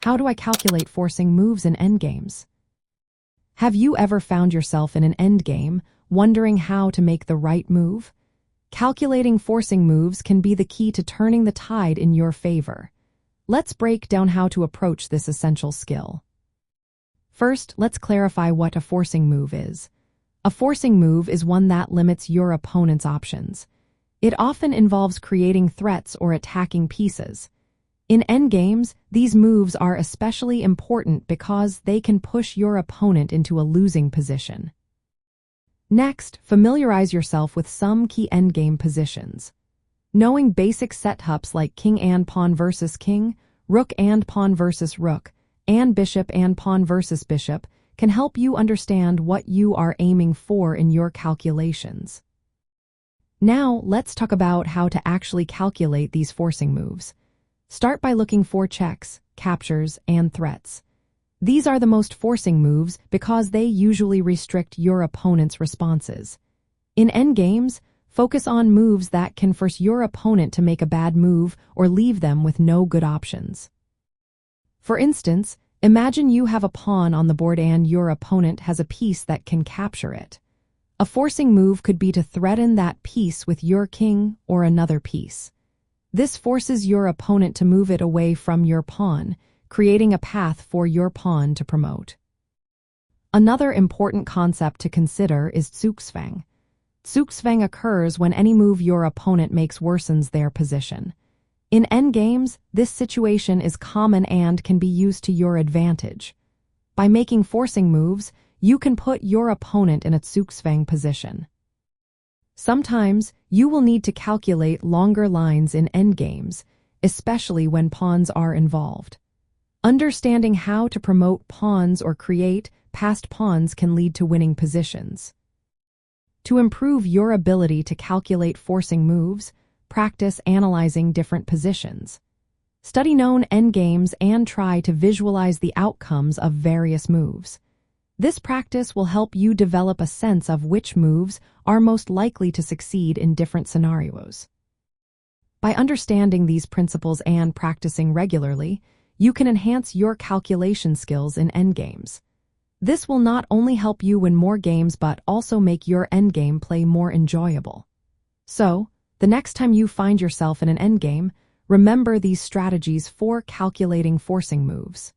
How do I calculate forcing moves in endgames? Have you ever found yourself in an endgame, wondering how to make the right move? Calculating forcing moves can be the key to turning the tide in your favor. Let's break down how to approach this essential skill. First, let's clarify what a forcing move is. A forcing move is one that limits your opponent's options. It often involves creating threats or attacking pieces. In endgames, these moves are especially important because they can push your opponent into a losing position. Next, familiarize yourself with some key endgame positions. Knowing basic setups like king and pawn versus king, rook and pawn versus rook, and bishop and pawn versus bishop can help you understand what you are aiming for in your calculations. Now, let's talk about how to actually calculate these forcing moves. Start by looking for checks, captures, and threats. These are the most forcing moves because they usually restrict your opponent's responses. In endgames, focus on moves that can force your opponent to make a bad move or leave them with no good options. For instance, imagine you have a pawn on the board and your opponent has a piece that can capture it. A forcing move could be to threaten that piece with your king or another piece. This forces your opponent to move it away from your pawn, creating a path for your pawn to promote. Another important concept to consider is Zugzwang. Zugzwang occurs when any move your opponent makes worsens their position. In endgames, this situation is common and can be used to your advantage. By making forcing moves, you can put your opponent in a Zugzwang position. Sometimes, you will need to calculate longer lines in endgames, especially when pawns are involved. Understanding how to promote pawns or create passed pawns can lead to winning positions. To improve your ability to calculate forcing moves, practice analyzing different positions. Study known endgames and try to visualize the outcomes of various moves. This practice will help you develop a sense of which moves are most likely to succeed in different scenarios. By understanding these principles and practicing regularly, you can enhance your calculation skills in endgames. This will not only help you win more games but also make your endgame play more enjoyable. So, the next time you find yourself in an endgame, remember these strategies for calculating forcing moves.